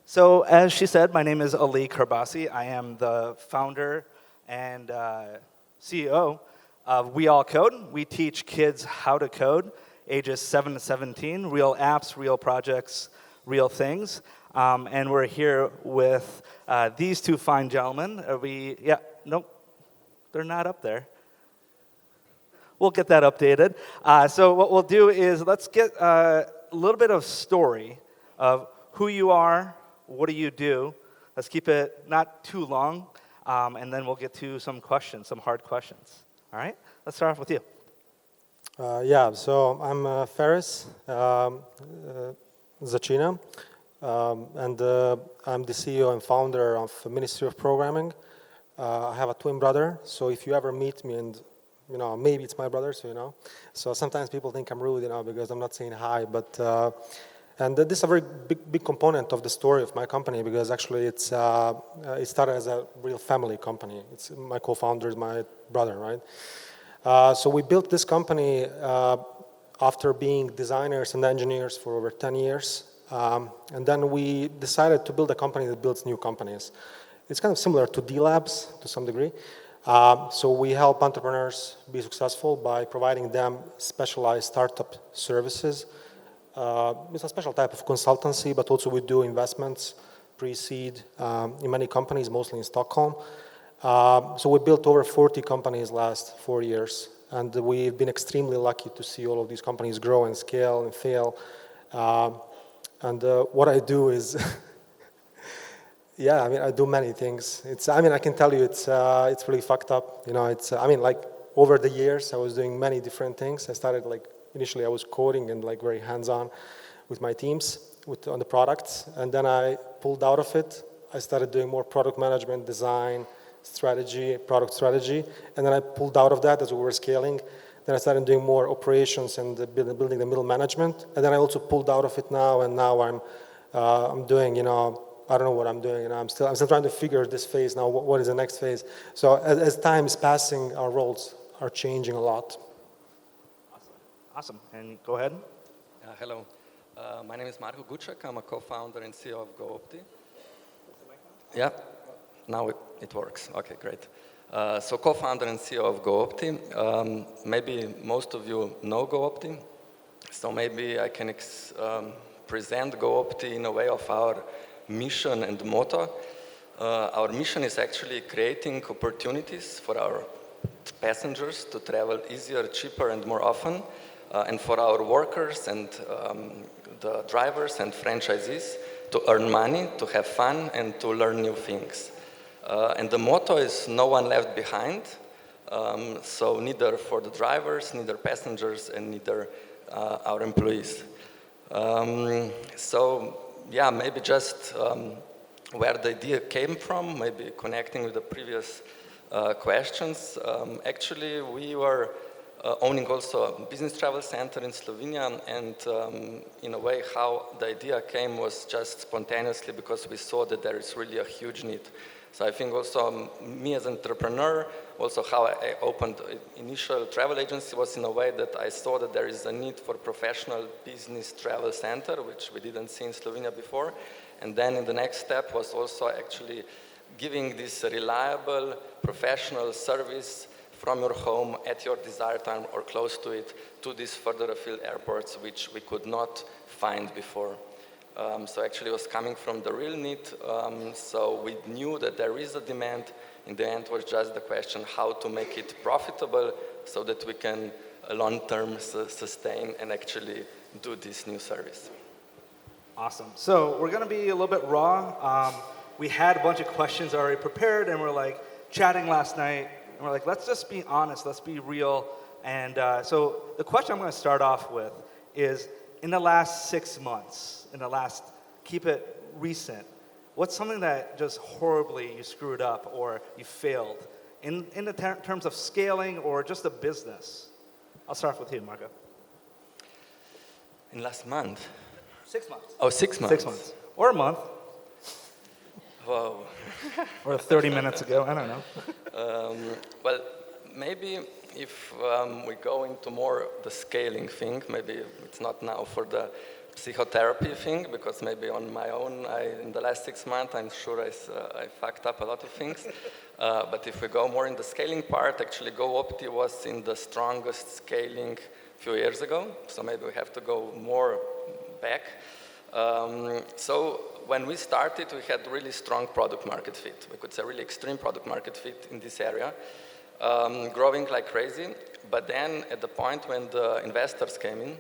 So as she said, my name is Ali Karbassi. I am the founder and CEO of We All Code. We teach kids how to code, ages 7 to 17, real apps, real projects, real things. And we're here with these two fine gentlemen. They're not up there. We'll get that updated. So what we'll do is let's get a little bit of story of who you are, what do you do. Let's keep it not too long, and then we'll get to some questions, some hard questions. All right? Let's start off with you. So I'm Faris Zacina, and I'm the CEO and founder of the Ministry of Programming. I have a twin brother, so if you ever meet me and maybe it's my brother, so So sometimes people think I'm rude, because I'm not saying hi, but and this is a very big component of the story of my company because actually it started as a real family company. It's my co-founder is my brother, right? So we built this company after being designers and engineers for over 10 years, and then we decided to build a company that builds new companies. It's kind of similar to D-Labs to some degree. So we help entrepreneurs be successful by providing them specialized startup services. It's a special type of consultancy, but also we do investments, pre-seed, in many companies, mostly in Stockholm. So we built over 40 companies last 4 years, and we've been extremely lucky to see all of these companies grow and scale and fail. And what I do is, I do many things. I can tell you it's really fucked up. Over the years, I was doing many different things. I started initially I was coding and very hands-on with my teams on the products, and then I pulled out of it. I started doing more product management, design, strategy, product strategy, and then I pulled out of that as we were scaling. Then I started doing more operations and building the middle management, and then I also pulled out of it now, and now I'm doing, I don't know what I'm doing, I'm still trying to figure this phase now. What is the next phase? So as time is passing, our roles are changing a lot. Awesome. And go ahead. Hello. My name is Marko Guček. I'm a co-founder and CEO of GoOpti. Yeah. Now it works. Okay, great. So co-founder and CEO of GoOpti. Maybe most of you know GoOpti. So maybe I can present GoOpti in a way of our mission and motto. Our mission is actually creating opportunities for our passengers to travel easier, cheaper, and more often, and for our workers and the drivers and franchisees to earn money, to have fun, and to learn new things. And the motto is no one left behind. So neither for the drivers, neither passengers, and neither our employees. Maybe just where the idea came from, maybe connecting with the previous questions. Actually, we were owning also a business travel center in Slovenia, and in a way how the idea came was just spontaneously because we saw that there is really a huge need. So I think also me as an entrepreneur, also how I opened initial travel agency was in a way that I saw that there is a need for professional business travel center, which we didn't see in Slovenia before. And then in the next step was also actually giving this reliable professional service from your home at your desired time or close to it to these further afield airports, which we could not find before. So actually it was coming from the real need. So we knew that there is a demand. In the end was just the question how to make it profitable so that we can long-term sustain and actually do this new service. Awesome. So we're going to be a little bit raw. We had a bunch of questions already prepared, and we're chatting last night. And we're let's just be honest, let's be real. And so the question I'm going to start off with is, in the last 6 months, keep it recent, what's something that just horribly you screwed up or you failed in the terms of scaling or just the business? I'll start with you, Marko. In last month? 6 months. Oh, 6 months. 6 months. Or a month. Whoa. Or 30 minutes ago, I don't know. Well, maybe if we go into more the scaling thing, maybe it's not now for the psychotherapy thing, because maybe on my own, in the last 6 months, I'm sure I fucked up a lot of things. But if we go more in the scaling part, actually GoOpti was in the strongest scaling a few years ago, so maybe we have to go more back. So when we started, we had really strong product market fit. We could say really extreme product market fit in this area, growing like crazy. But then at the point when the investors came in,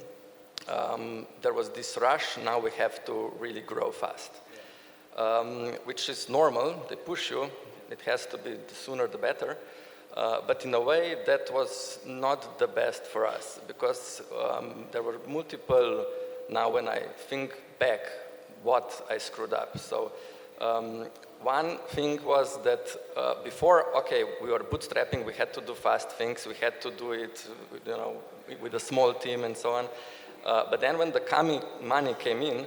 there was this rush, now we have to really grow fast, which is normal. They push you. It has to be the sooner the better. But in a way, that was not the best for us, because there were multiple, now when I think back, what I screwed up. So one thing was that before, okay, we were bootstrapping, we had to do fast things, we had to do it, with a small team and so on. But then when the money came in,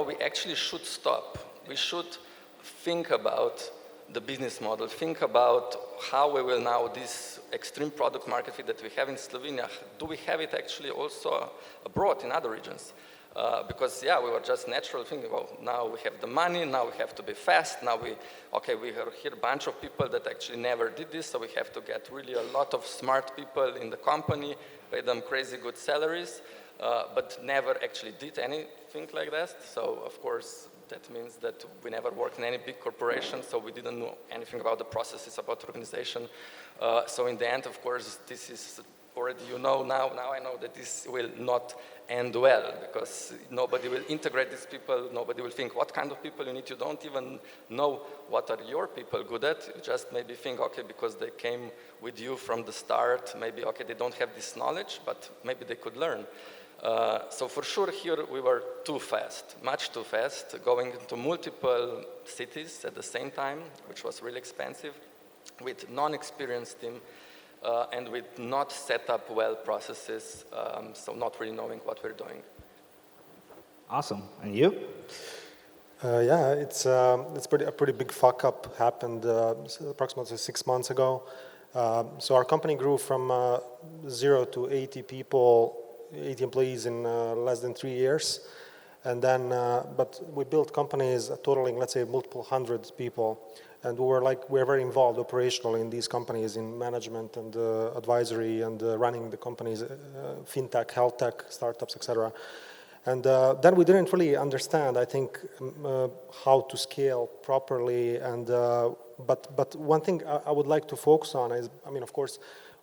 we actually should stop. We should think about the business model, think about how we will now, this extreme product market fit that we have in Slovenia, do we have it actually also abroad in other regions? Because we were just naturally thinking, well, now we have the money, now we have to be fast, now we are here a bunch of people that actually never did this, so we have to get really a lot of smart people in the company, pay them crazy good salaries, but never actually did anything like that. So of course, that means that we never worked in any big corporation, so we didn't know anything about the processes, about the organization. So in the end, of course, this is already, now I know that this will not end well, because nobody will integrate these people, nobody will think what kind of people you need. You don't even know what are your people good at. You just maybe think, okay, because they came with you from the start, maybe, okay, they don't have this knowledge, but maybe they could learn. So for sure here we were too fast, much too fast, going into multiple cities at the same time, which was really expensive, with non-experienced team, and with not set up well processes, so not really knowing what we're doing. Awesome. And you? It's a pretty big fuck up happened approximately 6 months ago. So our company grew from 0 to 80 people, 80 employees in less than 3 years. And then, but we built companies totaling, let's say, multiple hundreds people. And we were very involved operationally in these companies, in management and advisory and running the companies, fintech, health tech, startups, etc. And then we didn't really understand, I think, how to scale properly. And but one thing I would like to focus on is, of course,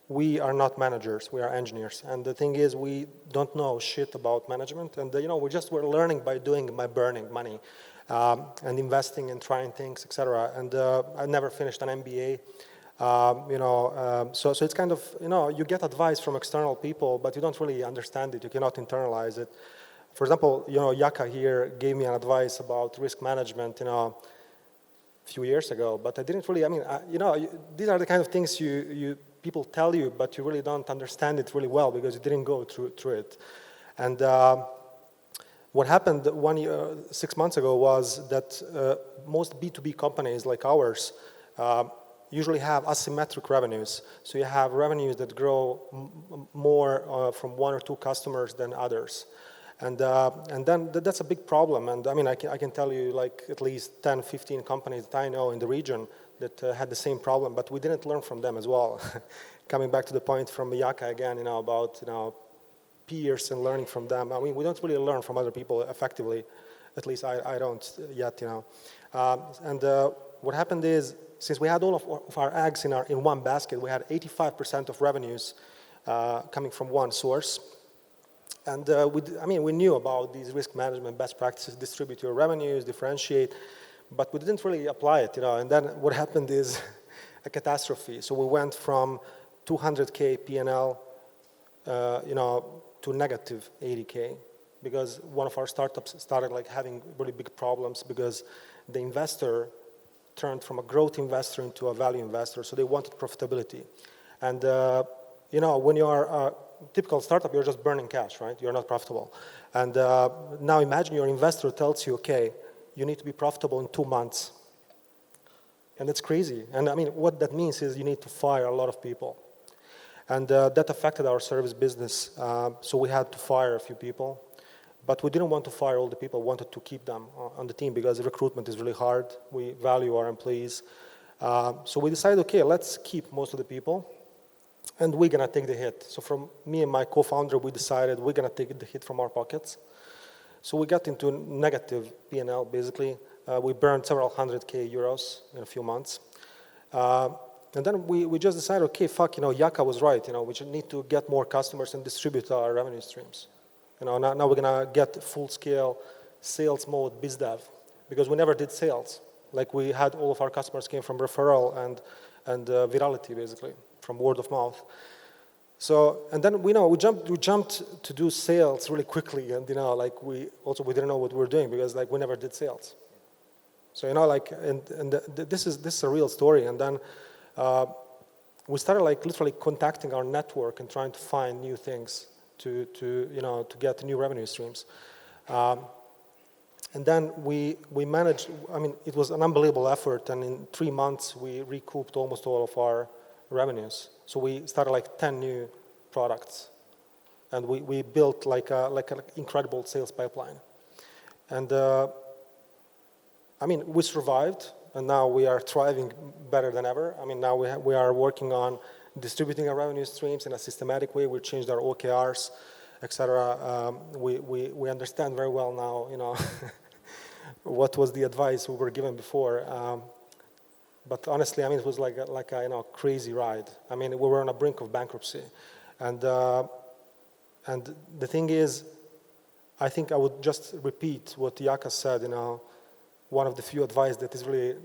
we are not managers, we are engineers. And the thing is, we don't know shit about management. And, we're learning by doing, by burning money and investing and trying things, etc. And I never finished an MBA. So it's kind of, you get advice from external people, but you don't really understand it. You cannot internalize it. For example, Jaka here gave me an advice about risk management, a few years ago, but I didn't really, these are the kind of things people tell you, but you really don't understand it really well because you didn't go through it. And what happened 6 months ago was that most B2B companies like ours usually have asymmetric revenues. So you have revenues that grow more from 1 or 2 customers than others. And then that's a big problem. And I can tell you like at least 10, 15 companies that I know in the region that had the same problem, but we didn't learn from them as well. Coming back to the point from Jaka again, about peers and learning from them. We don't really learn from other people effectively. At least I don't yet, And what happened is, since we had all of our eggs in one basket, we had 85% of revenues coming from one source. And we knew about these risk management best practices, distribute your revenues, differentiate, but we didn't really apply it, And then what happened is a catastrophe. So we went from 200K P&L, to negative 80K, because one of our startups started having really big problems because the investor turned from a growth investor into a value investor. So they wanted profitability, and when you are a typical startup, you're just burning cash, right? You're not profitable. And now imagine your investor tells you, okay, you need to be profitable in 2 months. And that's crazy. And what that means is you need to fire a lot of people. And that affected our service business. So we had to fire a few people. But we didn't want to fire all the people, wanted to keep them on the team because recruitment is really hard. We value our employees. So we decided, okay, let's keep most of the people, and we're gonna take the hit. So from me and my co-founder, we decided we're gonna take the hit from our pockets. So we got into negative P&L, basically. We burned several hundred K euros in a few months. And then we just decided, okay, fuck, Jaka was right. We should need to get more customers and distribute our revenue streams. Now we're gonna get full-scale sales mode biz dev because we never did sales. Like we had all of our customers came from referral and virality, basically, from word of mouth. So, and then we jumped to do sales really quickly, and we didn't know what we were doing because we never did sales. So this is a real story. And then we started literally contacting our network and trying to find new things to get new revenue streams. And then we managed. It was an unbelievable effort, and in 3 months we recouped almost all of our revenues. So we started 10 new products, and we built an incredible sales pipeline. And we survived, and now we are thriving better than ever. Now we are working on distributing our revenue streams in a systematic way. We changed our OKRs, etc. We understand very well now, what was the advice we were given before. But honestly, it was like a crazy ride. We were on the brink of bankruptcy, and the thing is, I think I would just repeat what Jaka said. One of the few advice that is really,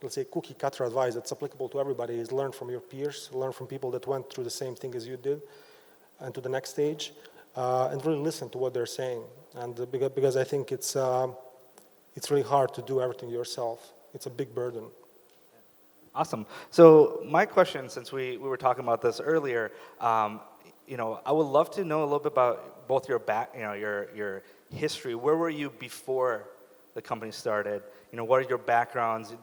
let's say, cookie cutter advice that's applicable to everybody is learn from your peers, learn from people that went through the same thing as you did, and to the next stage, and really listen to what they're saying. And because I think it's really hard to do everything yourself. It's a big burden. Awesome. So my question, since we were talking about this earlier, I would love to know a little bit about both your your history. Where were you before the company started? What are your backgrounds?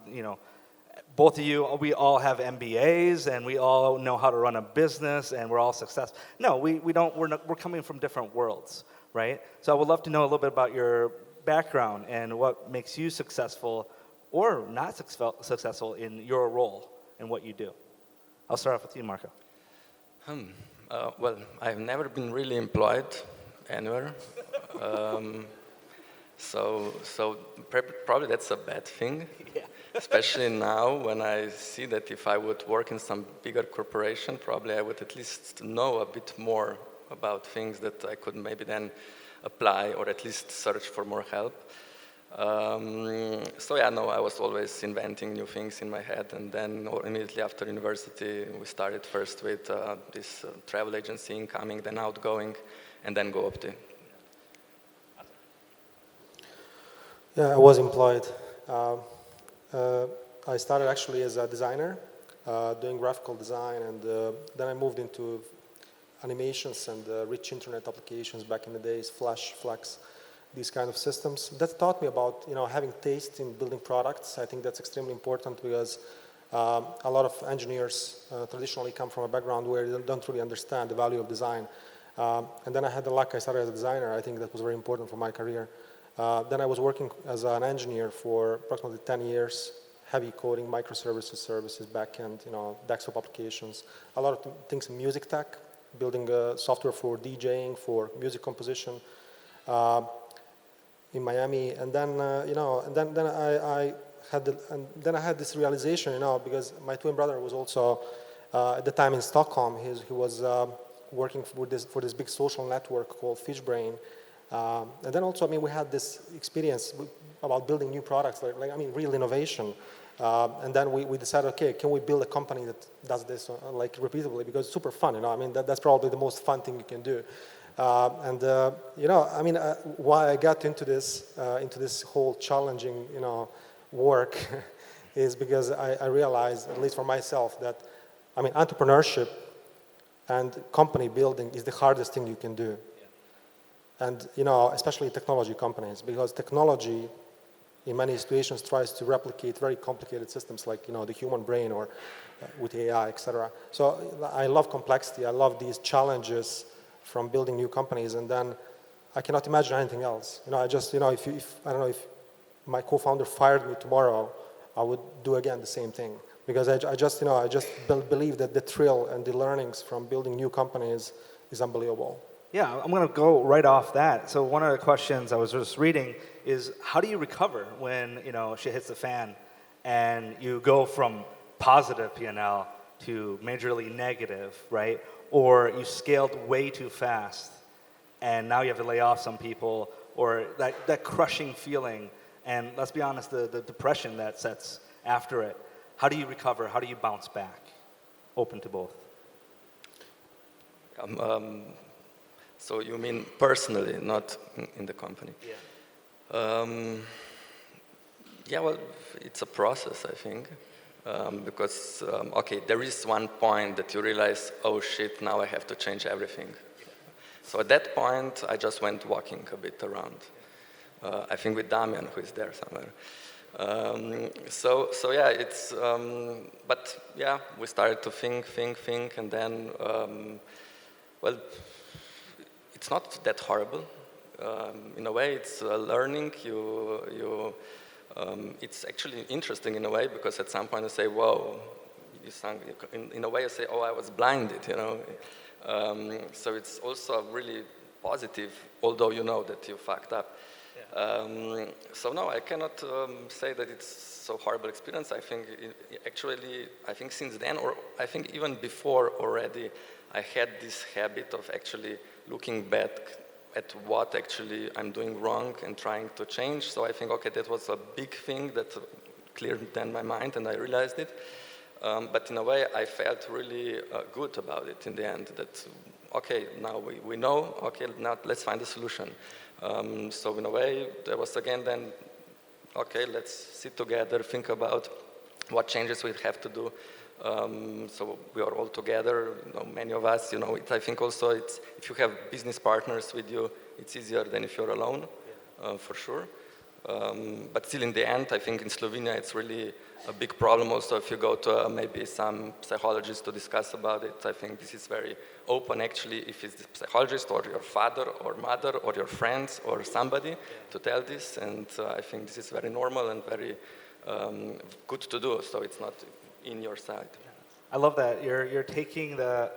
Both of you, we all have MBAs, and we all know how to run a business, and we're all successful. No, we don't. We're coming from different worlds, right? So I would love to know a little bit about your background and what makes you successful or not successful in your role and what you do. I'll start off with you, Marko. Well, I've never been really employed anywhere. So probably that's a bad thing, yeah. Especially now when I see that if I would work in some bigger corporation, probably I would at least know a bit more about things that I could maybe then apply or at least search for more help. I was always inventing new things in my head, and then immediately after university, we started first with this travel agency, Incoming, then Outgoing, and then GoOpti. Yeah, I was employed. I started actually as a designer, doing graphical design, and then I moved into animations and rich internet applications back in the days, Flash, Flex, these kind of systems. That taught me about having taste in building products. I think that's extremely important because a lot of engineers traditionally come from a background where they don't really understand the value of design. And then I had the luck, I started as a designer. I think that was very important for my career. Then I was working as an engineer for approximately 10 years, heavy coding, microservices, services, backend, desktop applications, a lot of things in music tech, building software for DJing, for music composition in Miami. And then, I had this realization, because my twin brother was also at the time in Stockholm. He was working for this big social network called Fishbrain. And then also, we had this experience about building new products, real innovation. And then we decided, okay, can we build a company that does this repeatedly? Because it's super fun, that's probably the most fun thing you can do. Why I got into this whole challenging, work is because I realized, at least for myself, that, entrepreneurship and company building is the hardest thing you can do. And, especially technology companies, because technology, in many situations, tries to replicate very complicated systems like, the human brain or with AI, etc. So I love complexity. I love these challenges from building new companies. And then I cannot imagine anything else. I just, if I don't know, if my co-founder fired me tomorrow, I would do again the same thing. Because I just believe that the thrill and the learnings from building new companies is unbelievable. Yeah, I'm going to go right off that. So one of the questions I was just reading is, how do you recover when shit hits the fan, and you go from positive P&L to majorly negative, right? Or you scaled way too fast, and now you have to lay off some people, or that crushing feeling, and let's be honest, the depression that sets after it. How do you recover? How do you bounce back? Open to both. So you mean personally, not in the company? Yeah. Yeah, well, it's a process, I think. Because, there is one point that you realize, oh shit, now I have to change everything. So at that point, I just went walking a bit around. I think with Damian, who is there somewhere. So yeah, it's, but yeah, we started to think, and then, well, it's not that horrible. In a way, it's learning. It's actually interesting in a way, because at some point you say, whoa, in a way you say, oh, I was blinded, So it's also really positive, although you know that you fucked up. Yeah. So no, I cannot say that it's so horrible experience. I think I think since then, or I think even before already, I had this habit of actually looking back at what actually I'm doing wrong and trying to change. So I think, okay, that was a big thing that cleared then my mind, and I realized it. But in a way, I felt really good about it in the end, that, okay, now we know, okay, now let's find a solution. So in a way, there was again then, okay, let's sit together, think about what changes we have to do. So we are all together, many of us, I think also if you have business partners with you, it's easier than if you're alone, for sure. But still in the end, I think in Slovenia, it's really a big problem also if you go to maybe some psychologist to discuss about it. I think this is very open actually, if it's the psychologist or your father or mother or your friends or somebody to tell this, and I think this is very normal and very good to do, so it's not in your side. I love that. You're taking the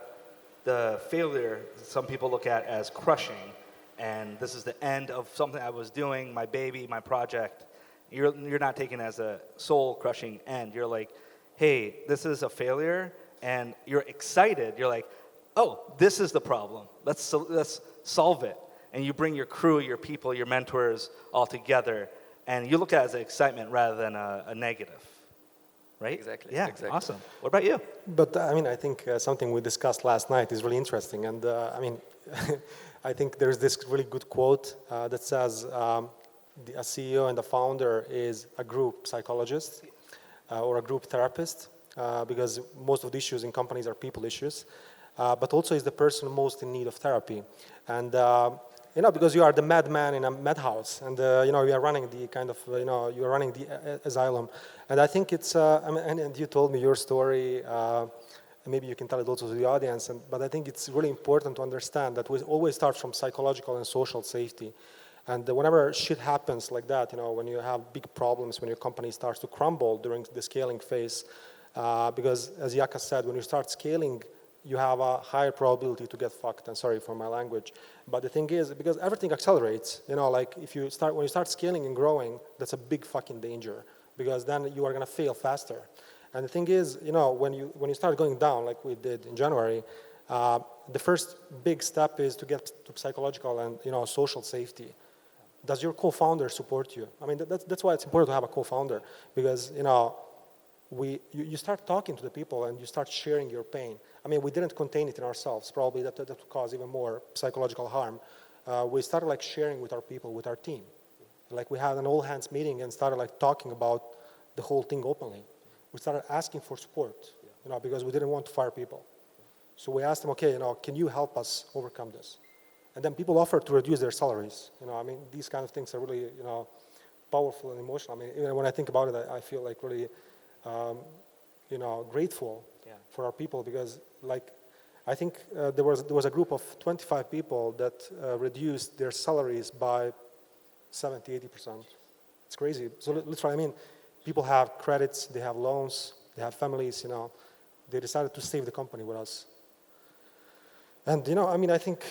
failure some people look at as crushing, and this is the end of something I was doing, my baby, my project. You're not taking it as a soul-crushing end. You're like, hey, this is a failure, and you're excited. You're like, oh, this is the problem. Let's solve it. And you bring your crew, your people, your mentors all together, and you look at it as an excitement rather than a negative. Right? Exactly. Yeah, exactly. Awesome. What about you? But I think something we discussed last night is really interesting. And I think there's this really good quote that says, a CEO and a founder is a group psychologist or a group therapist, because most of the issues in companies are people issues, but also is the person most in need of therapy. And because you are the madman in a madhouse, and you are running the kind of, you are running the asylum. And I think it's, and you told me your story, maybe you can tell it also to the audience, but I think it's really important to understand that we always start from psychological and social safety. And whenever shit happens like that, when you have big problems, when your company starts to crumble during the scaling phase, because as Jaka said, when you start scaling, you have a higher probability to get fucked, and sorry for my language. But the thing is, because everything accelerates, like when you start scaling and growing, that's a big fucking danger, because then you are gonna fail faster. And the thing is, when you start going down, like we did in January, the first big step is to get to psychological and social safety. Does your co-founder support you? That's why it's important to have a co-founder, because you start talking to the people and you start sharing your pain. We didn't contain it in ourselves. Probably that would cause even more psychological harm. We started sharing with our people, with our team. We had an all-hands meeting and started talking about the whole thing openly. We started asking for support, because we didn't want to fire people. So we asked them, okay, can you help us overcome this? And then people offered to reduce their salaries. These kind of things are really, powerful and emotional. Even when I think about it, I feel really, grateful for our people, because I think there was a group of 25 people that reduced their salaries by 70, 80%. It's crazy. So literally, I mean, people have credits, they have loans, they have families, you know. They decided to save the company with us. And, you know, I mean, I think,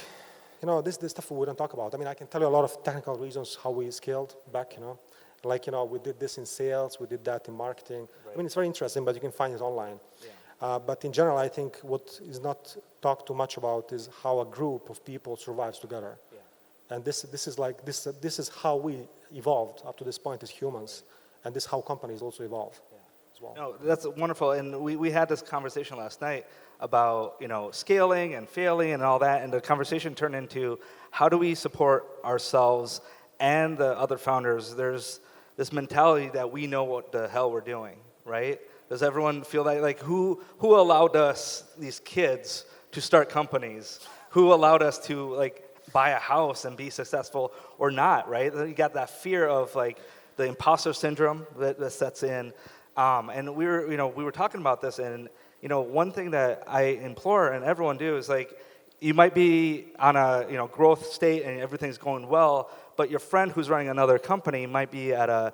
you know, this stuff we don't talk about. I mean, I can tell you a lot of technical reasons how we scaled back, you know. Like, you know, we did this in sales, we did that in marketing. Right. I mean, it's very interesting, but you can find it online. Yeah. But in general, I think what is not talked too much about is how a group of people survives together. Yeah. And this is how we evolved up to this point as humans. Right. And this is how companies also evolve. Yeah. As well. No, that's wonderful. And we had this conversation last night about, you know, scaling and failing and all that. And the conversation turned into how do we support ourselves and the other founders? There's this mentality that we know what the hell we're doing, right? Does everyone feel that? Like, who allowed us, these kids, to start companies? Who allowed us to, like, buy a house and be successful or not, right? You got that fear of, like, the imposter syndrome that sets in. And we were talking about this, and, you know, one thing that I implore and everyone do is, like, you might be on a, you know, growth state and everything's going well, but your friend who's running another company might be at a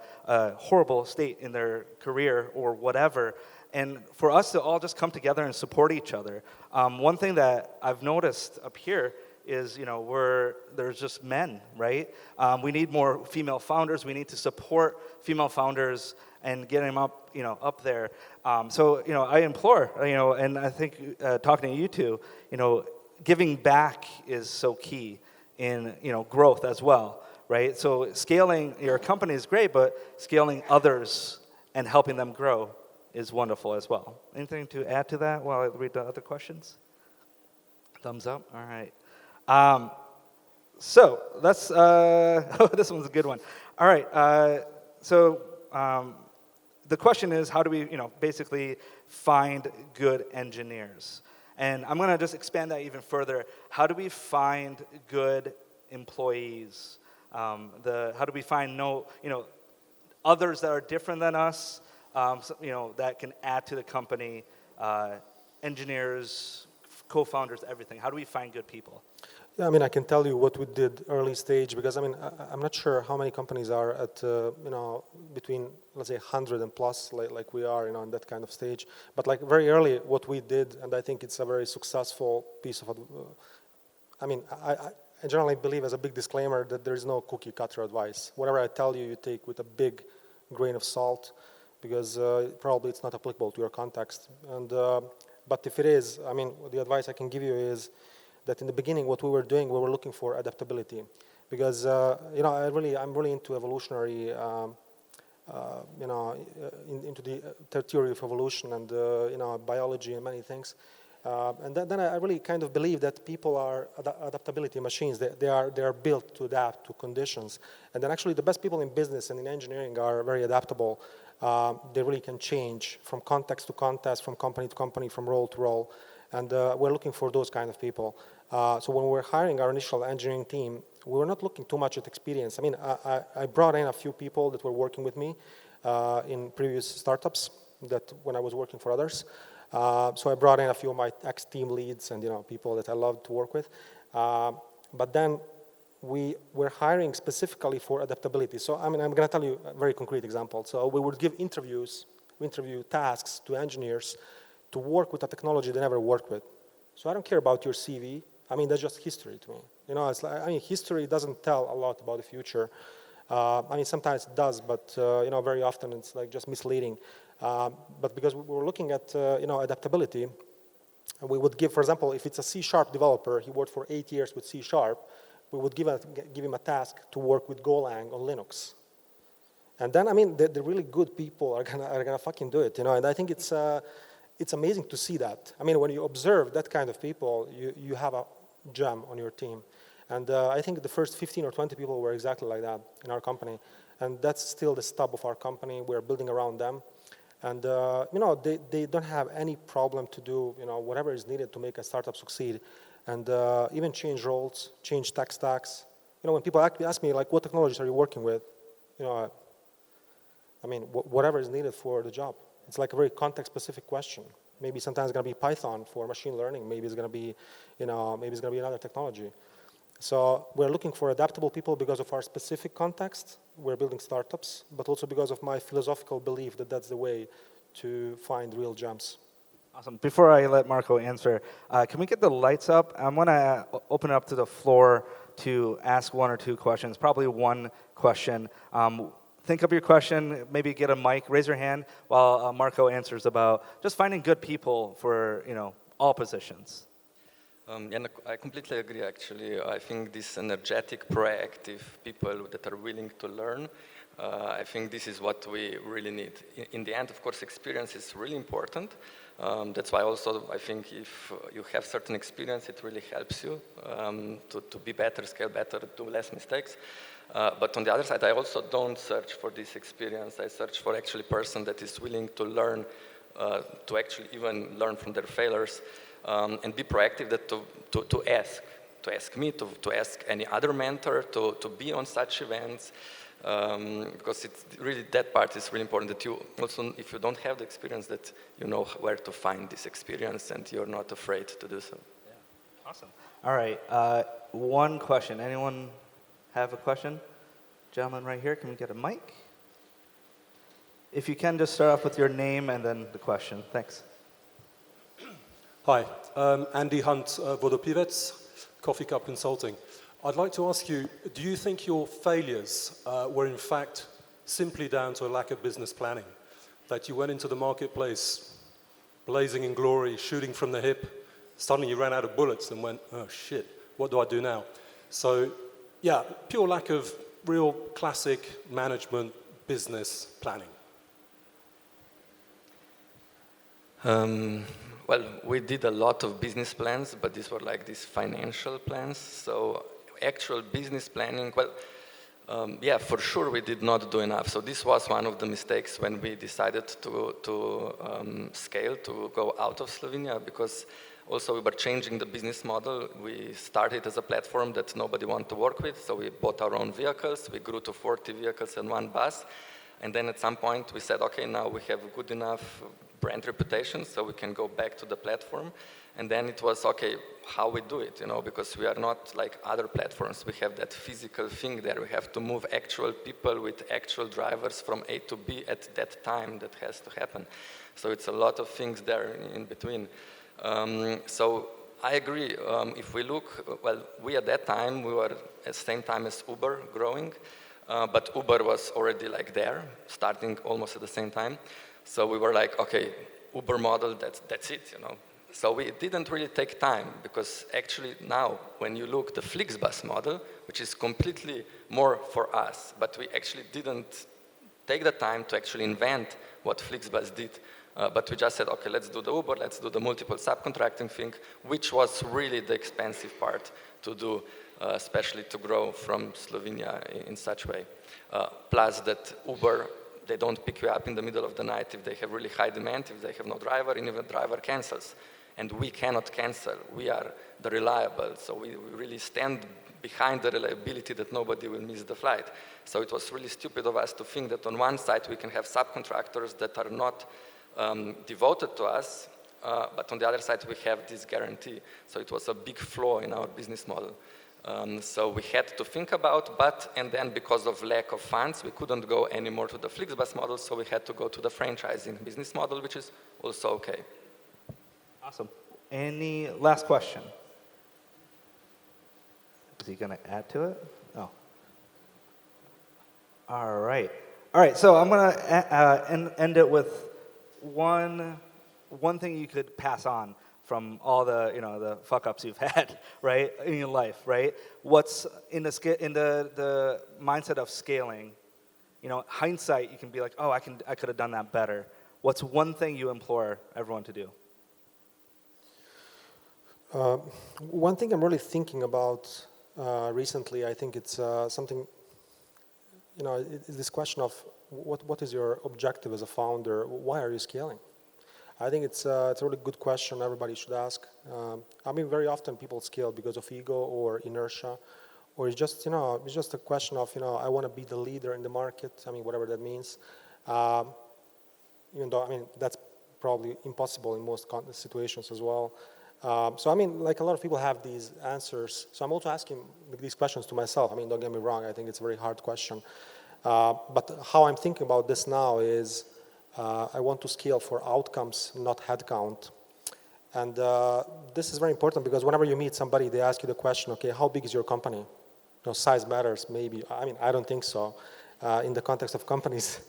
horrible state in their career or whatever. And for us to all just come together and support each other. One thing that I've noticed up here is, you know, there's just men, right? We need more female founders. We need to support female founders and get them up, you know, up there. So, you know, I implore, you know, and I think talking to you two, you know, giving back is so key in, you know, growth as well, right? So scaling your company is great, but scaling others and helping them grow is wonderful as well. Anything to add to that while I read the other questions? Thumbs up. All right. So let's. This one's a good one. All right. The question is, how do we, you know, basically find good engineers? And I'm going to just expand that even further. How do we find good employees? How do we find others that are different than us? You know, that can add to the company, engineers, co-founders, everything. How do we find good people? Yeah, I mean, I can tell you what we did early stage, because I mean, I'm not sure how many companies are at, you know, between, let's say, 100 and plus, like we are, you know, in that kind of stage. But like very early, what we did, and I think it's a very successful piece of, I mean, I generally believe, as a big disclaimer, that there is no cookie cutter advice. Whatever I tell you, you take with a big grain of salt, because probably it's not applicable to your context. And but if it is, I mean, the advice I can give you is that in the beginning, what we were doing, we were looking for adaptability, because you know, I'm really into evolutionary, you know, into the theory of evolution and you know, biology and many things. And then I really kind of believe that people are adaptability machines. They are built to adapt to conditions. And then actually the best people in business and in engineering are very adaptable. They really can change from context to context, from company to company, from role to role. And we're looking for those kind of people. So when we were hiring our initial engineering team, we were not looking too much at experience. I mean, I brought in a few people that were working with me in previous startups that when I was working for others. So I brought in a few of my ex-team leads and, you know, people that I loved to work with. But then we were hiring specifically for adaptability. So I mean, I'm going to tell you a very concrete example. So we would give interview tasks to engineers to work with a technology they never worked with. So I don't care about your CV. I mean, that's just history to me. You know, it's like, I mean, history doesn't tell a lot about the future. I mean, sometimes it does, but you know, very often it's like just misleading. But because we were looking at you know, adaptability, we would give, for example, if it's a C# developer, he worked for 8 years with C#, we would give him a task to work with Golang on Linux. And then, I mean, the really good people are gonna fucking do it, you know. And I think it's amazing to see that. I mean, when you observe that kind of people, you have a gem on your team. And I think the first 15 or 20 people were exactly like that in our company. And that's still the stub of our company. We're building around them. And you know, they don't have any problem to do, you know, whatever is needed to make a startup succeed. And even change roles, change tech stacks. You know, when people ask me, like, what technologies are you working with? You know, I mean, whatever is needed for the job. It's like a very context-specific question. Maybe sometimes it's going to be Python for machine learning. Maybe it's going to be, maybe it's going to be another technology. So we're looking for adaptable people because of our specific context. We're building startups, but also because of my philosophical belief that that's the way to find real gems. Awesome. Before I let Marko answer, can we get the lights up? I'm going to open it up to the floor to ask one or two questions, probably one question. Think of your question, maybe get a mic, raise your hand while Marko answers about just finding good people for all positions. Yeah, no, I completely agree, actually. I think these energetic, proactive people that are willing to learn, I think this is what we really need. In the end, of course, experience is really important. That's why also I think if you have certain experience, it really helps you to be better, scale better, do less mistakes. But on the other side, I also don't search for this experience. I search for actually a person that is willing to learn, to actually even learn from their failures, and be proactive that to ask me, to ask any other mentor, to be on such events, because it's really, that part is really important, that you also, if you don't have the experience, that you know where to find this experience and you're not afraid to do so. Yeah. Awesome. All right, one question. Anyone have a question? Gentleman right here, can we get a mic? If you can, just start off with your name and then the question. Thanks. Hi, Andy Hunt, Vodopivec, Coffee Cup Consulting. I'd like to ask you, do you think your failures were in fact simply down to a lack of business planning? That you went into the marketplace blazing in glory, shooting from the hip, suddenly you ran out of bullets and went, oh shit, what do I do now? So yeah, pure lack of real classic management business planning. Well, we did a lot of business plans, but these were like these financial plans. So actual business planning, well, yeah, for sure we did not do enough. So this was one of the mistakes when we decided to scale, to go out of Slovenia, because also we were changing the business model. We started as a platform that nobody wanted to work with, so we bought our own vehicles. We grew to 40 vehicles and one bus. And then at some point we said, okay, now we have a good enough brand reputation, so we can go back to the platform. And then it was, okay, how we do it, because we are not like other platforms. We have that physical thing there. We have to move actual people with actual drivers from A to B at that time. That has to happen. So it's a lot of things there in between. So I agree. If we look, well, we at that time, we were at the same time as Uber growing, but Uber was already like there, starting almost at the same time. So we were like, okay, Uber model, that's it, So we didn't really take time, because actually now, when you look the Flixbus model, which is completely more for us, but we actually didn't take the time to actually invent what Flixbus did. But we just said, okay, let's do the Uber, let's do the multiple subcontracting thing, which was really the expensive part to do, especially to grow from Slovenia in such way. Plus that Uber, they don't pick you up in the middle of the night if they have really high demand, if they have no driver, and if the driver cancels. And we cannot cancel. We are the reliable, so we really stand behind the reliability that nobody will miss the flight. So it was really stupid of us to think that on one side we can have subcontractors that are not devoted to us, but on the other side we have this guarantee. So it was a big flaw in our business model. So we had to think about, and then because of lack of funds, we couldn't go anymore to the Flixbus model, so we had to go to the franchising business model, which is also okay. Awesome. Any last question? Is he going to add to it? Oh. All right. All right, so I'm going to end it with one thing you could pass on from all the the fuck ups you've had, right, in your life, right? What's in the mindset of scaling? Hindsight, you can be like, oh, I could have done that better. What's one thing you implore everyone to do? One thing I'm really thinking about recently, I think it's something. It's this question of what is your objective as a founder? Why are you scaling? I think it's a really good question everybody should ask. Very often people scale because of ego or inertia, or it's just a question of I want to be the leader in the market. Whatever that means. even though, I mean, that's probably impossible in most situations as well. So I mean, like a lot of people have these answers. So I'm also asking these questions to myself. I mean, don't get me wrong, I think it's a very hard question. But how I'm thinking about this now is I want to scale for outcomes, not headcount. And this is very important because whenever you meet somebody, they ask you the question, okay, how big is your company? You know, size matters, maybe. I mean, I don't think so in the context of companies.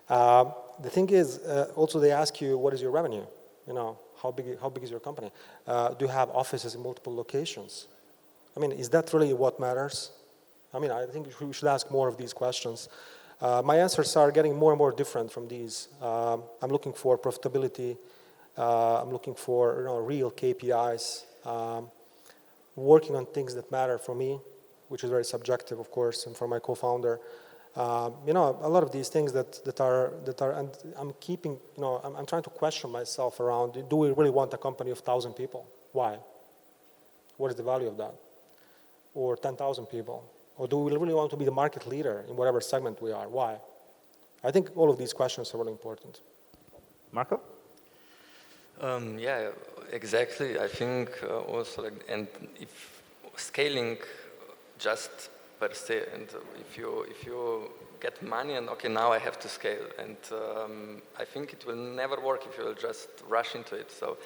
The thing is, also they ask you, what is your revenue? You know, how big is your company? Do you have offices in multiple locations? I mean, is that really what matters? I mean, I think we should ask more of these questions. My answers are getting more and more different from these. I'm looking for profitability. I'm looking for real KPIs. Working on things that matter for me, which is very subjective, of course, and for my co-founder. You know, a lot of these things that are, and I'm keeping, you know, I'm trying to question myself around, do we really want a company of 1,000 people? Why? What is the value of that? Or 10,000 people? Or do we really want to be the market leader in whatever segment we are? Why? I think all of these questions are really important. Marko? Yeah, exactly. I think also, like, and if scaling just per se, and if you get money and okay, now I have to scale, and I think it will never work if you will just rush into it. So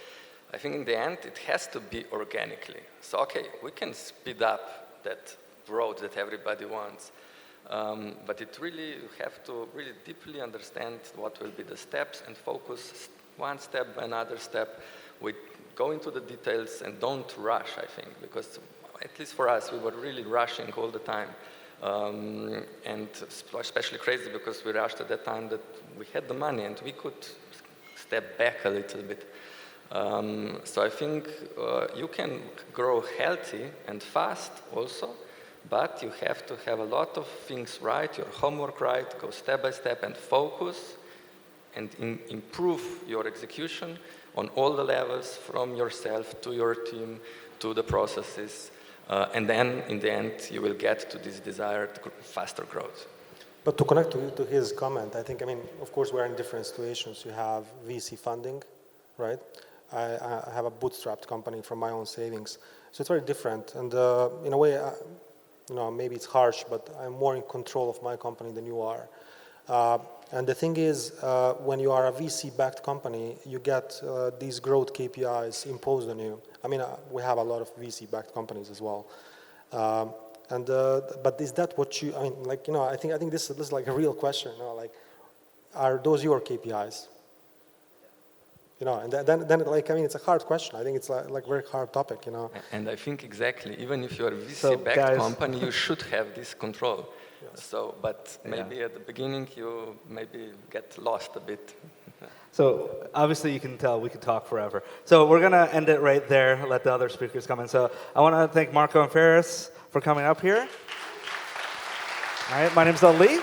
I think in the end it has to be organically. So okay, we can speed up that road that everybody wants, but it really, you have to really deeply understand what will be the steps and focus one step by another step. We go into the details and don't rush, I think, because at least for us, we were really rushing all the time. And especially crazy because we rushed at that time that we had the money and we could step back a little bit. So I think you can grow healthy and fast also, but you have to have a lot of things right, your homework right, go step by step and focus and improve your execution on all the levels, from yourself to your team to the processes. And then, in the end, you will get to this desired faster growth. But to connect to his comment, I think, I mean, of course, we're in different situations. You have VC funding, right? I have a bootstrapped company from my own savings. So it's very different. And in a way, you know, maybe it's harsh, but I'm more in control of my company than you are. And the thing is, when you are a VC-backed company, you get these growth KPIs imposed on you. I mean, we have a lot of VC-backed companies as well. But is that what you? I mean, like, you know, I think this is like a real question. You know, like, are those your KPIs? You know, and then like, I mean, it's a hard question. I think it's like very hard topic. You know. And I think exactly, even if you're a VC-backed company, you should have this control. Yes. So, but maybe at the beginning you maybe get lost a bit. So obviously you can tell we could talk forever. So we're going to end it right there, let the other speakers come in. So I want to thank Marko and Faris for coming up here. All right, my name's Ali.